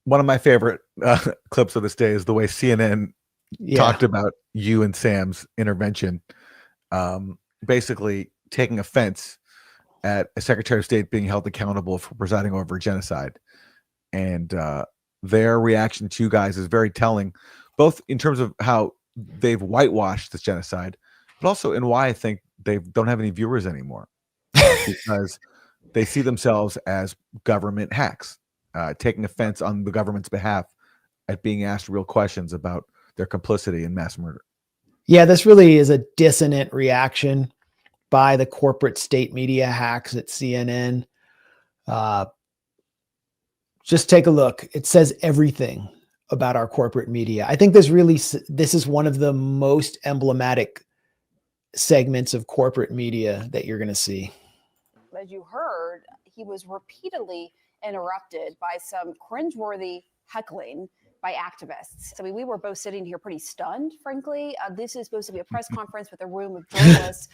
One of my favorite clips of this day is the way CNN talked about you and Sam's intervention, basically taking offense at a Secretary of State being held accountable for presiding over genocide. And their reaction to you guys is very telling, both in terms of how they've whitewashed this genocide, but also in why I think they don't have any viewers anymore, because they see themselves as government hacks, taking offense on the government's behalf at being asked real questions about their complicity in mass murder. Yeah, this really is a dissonant reaction by the corporate state media hacks at CNN. Just take a look. It says everything about our corporate media. I think this is one of the most emblematic segments of corporate media that you're going to see. As you heard, he was repeatedly interrupted by some cringeworthy heckling by activists. I mean, we were both sitting here pretty stunned, frankly. This is supposed to be a press conference with a room of journalists.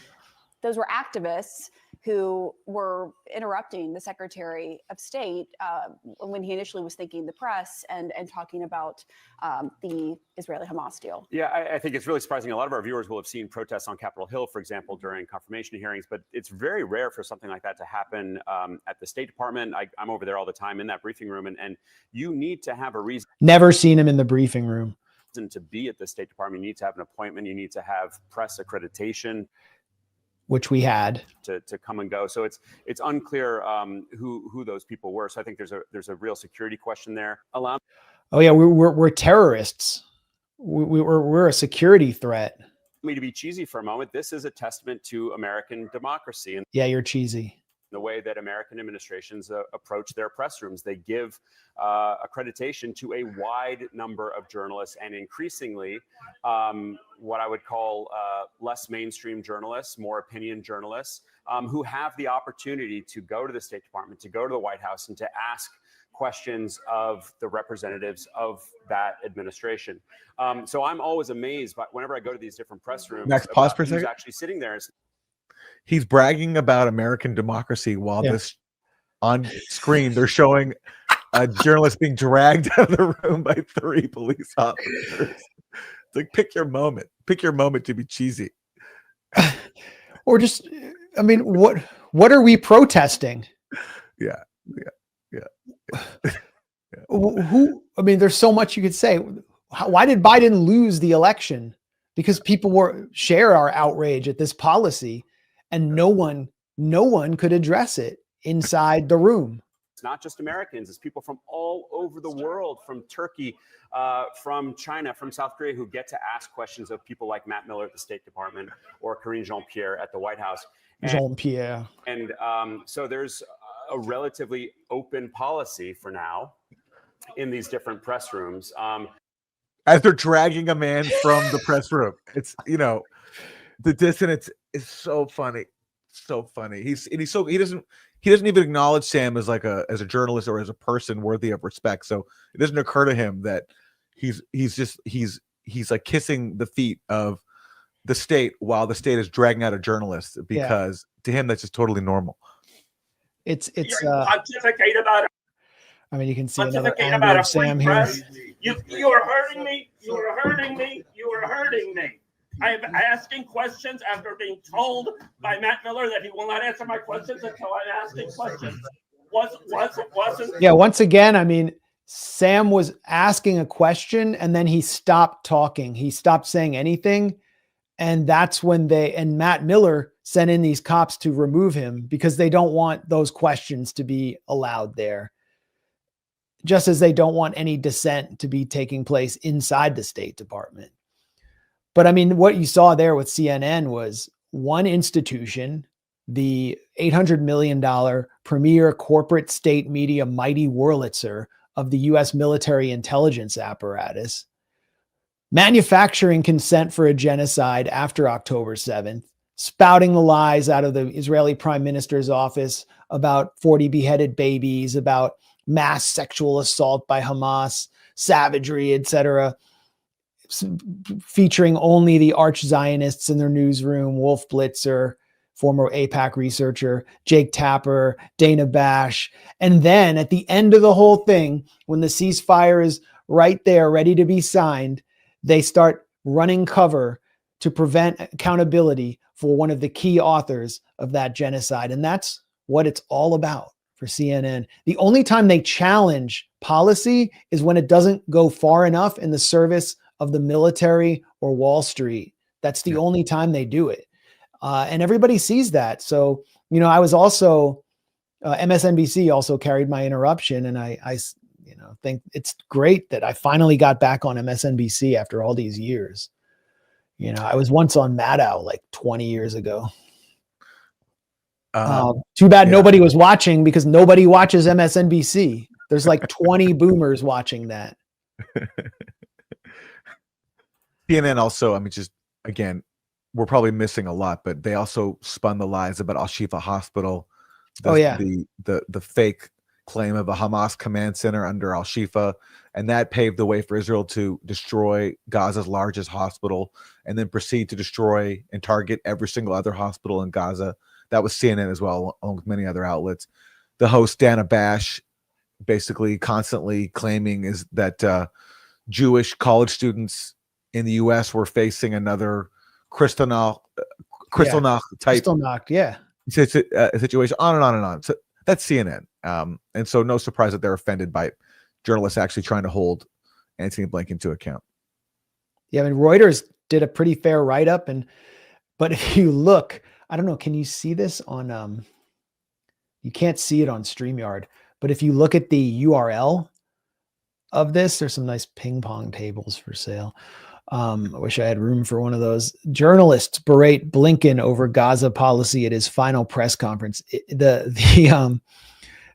Those were activists who were interrupting the Secretary of State when he initially was thanking the press and talking about the Israeli-Hamas deal. Yeah, I think it's really surprising. A lot of our viewers will have seen protests on Capitol Hill, for example, during confirmation hearings, but it's very rare for something like that to happen at the State Department. I'm over there all the time in that briefing room, and you need to have a reason. Never seen him in the briefing room. To be at the State Department, you need to have an appointment. You need to have press accreditation, which we had to come and go. So it's unclear who those people were. So I think there's a real security question there. Oh yeah, we're terrorists. We're a security threat. Me to be cheesy for a moment. This is a testament to American democracy and yeah, you're cheesy. The way that American administrations approach their press rooms. They give accreditation to a wide number of journalists, and increasingly what I would call less mainstream journalists, more opinion journalists, who have the opportunity to go to the State Department, to go to the White House, and to ask questions of the representatives of that administration. So I'm always amazed by whenever I go to these different press rooms. Max, pause for a second. Who's actually sitting there. He's bragging about American democracy while this on screen they're showing a journalist being dragged out of the room by 3 police officers. It's like, pick your moment to be cheesy. Or just, I mean, what are we protesting? Yeah. Who, I mean, there's so much you could say. Why did Biden lose the election? Because people share our outrage at this policy. And no one could address it inside the room. It's not just Americans, it's people from all over the world, from Turkey, from China, from South Korea, who get to ask questions of people like Matt Miller at the State Department or Karine Jean-Pierre at the White House. Jean-Pierre. And so there's a relatively open policy for now in these different press rooms. As they're dragging a man from the press room. It's, the dissonance is so funny. He doesn't even acknowledge Sam as as a journalist or as a person worthy of respect. So it doesn't occur to him that he's like kissing the feet of the state while the state is dragging out a journalist, because to him that's just totally normal. It's pontificate about it. I mean, you can see another angle of Sam here. You are hurting me. You are hurting me. You are hurting me. I am asking questions after being told by Matt Miller that he will not answer my questions until I'm asking questions. Wasn't. Yeah, once again, I mean, Sam was asking a question and then he stopped talking. He stopped saying anything. And that's when Matt Miller sent in these cops to remove him because they don't want those questions to be allowed there. Just as they don't want any dissent to be taking place inside the State Department. But I mean, what you saw there with CNN was one institution, the $800 million premier corporate state media mighty Wurlitzer of the U.S. military intelligence apparatus, manufacturing consent for a genocide after October 7th, spouting the lies out of the Israeli prime minister's office about 40 beheaded babies, about mass sexual assault by Hamas, savagery, etc., featuring only the arch Zionists in their newsroom, Wolf Blitzer, former APAC researcher, Jake Tapper, Dana Bash. And then at the end of the whole thing, when the ceasefire is right there, ready to be signed, they start running cover to prevent accountability for one of the key authors of that genocide. And that's what it's all about for CNN. The only time they challenge policy is when it doesn't go far enough in the service of the military or Wall Street. That's the only time they do it. And everybody sees that. So, I was also, MSNBC also carried my interruption. And I think it's great that I finally got back on MSNBC after all these years. I was once on Maddow like 20 years ago. Too bad nobody was watching, because nobody watches MSNBC. There's like 20 boomers watching that. CNN also, just again, we're probably missing a lot, but they also spun the lies about Al-Shifa Hospital. The fake claim of a Hamas command center under Al-Shifa, and that paved the way for Israel to destroy Gaza's largest hospital and then proceed to destroy and target every single other hospital in Gaza. That was CNN as well, along with many other outlets. The host, Dana Bash, basically constantly claiming is that Jewish college students in the U.S. were facing another Kristallnacht type situation, on and on and on. So that's CNN. And so no surprise that they're offended by journalists actually trying to hold Antony Blinken to account. Yeah, Reuters did a pretty fair write-up, but if you look, I don't know, can you see this on you can't see it on StreamYard, but if you look at the URL of this, there's some nice ping pong tables for sale. I wish I had room for one of those. Journalists berate Blinken over Gaza policy at his final press conference. The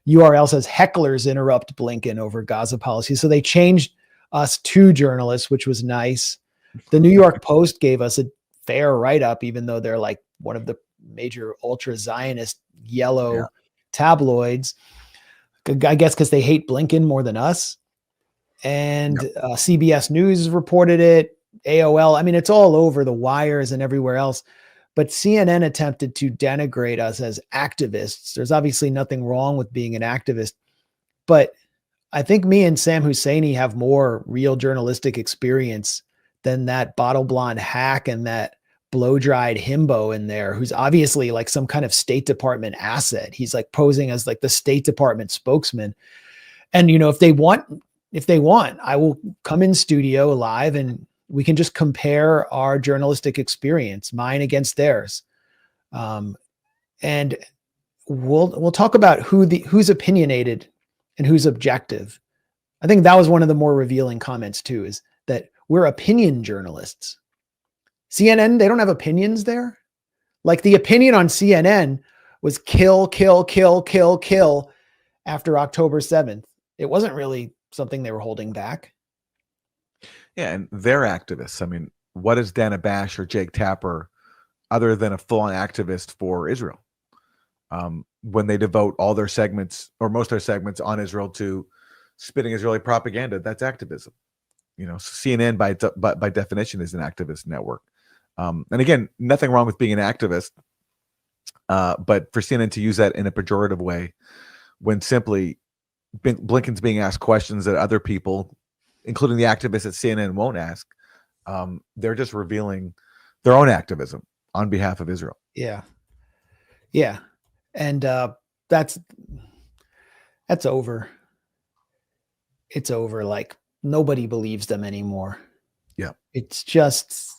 URL says hecklers interrupt Blinken over Gaza policy. So they changed us to journalists, which was nice. The New York Post gave us a fair write-up, even though they're like one of the major ultra-Zionist yellow tabloids. I guess because they hate Blinken more than us. And CBS News reported it. AOL. It's all over the wires and everywhere else. But CNN attempted to denigrate us as activists. There's obviously nothing wrong with being an activist. But I think me and Sam Husseini have more real journalistic experience than that bottle blonde hack and that blow-dried himbo in there, who's obviously like some kind of State Department asset. He's like posing as like the State Department spokesman. And, if they want, I will come in studio live and we can just compare our journalistic experience, mine against theirs. And we'll talk about who's opinionated and who's objective. I think that was one of the more revealing comments too, is that we're opinion journalists. CNN, they don't have opinions there. Like the opinion on CNN was kill, kill, kill, kill, kill after October 7th. It wasn't really something they were holding back. Yeah, and they're activists. What is Dana Bash or Jake Tapper other than a full-on activist for Israel? When they devote all their segments or most of their segments on Israel to spitting Israeli propaganda, that's activism. CNN by definition is an activist network. And again, nothing wrong with being an activist, but for CNN to use that in a pejorative way when simply Blinken's being asked questions that other people, including the activists at CNN, won't ask, they're just revealing their own activism on behalf of Israel. Yeah. And that's over. It's over. Like nobody believes them anymore. Yeah. It's just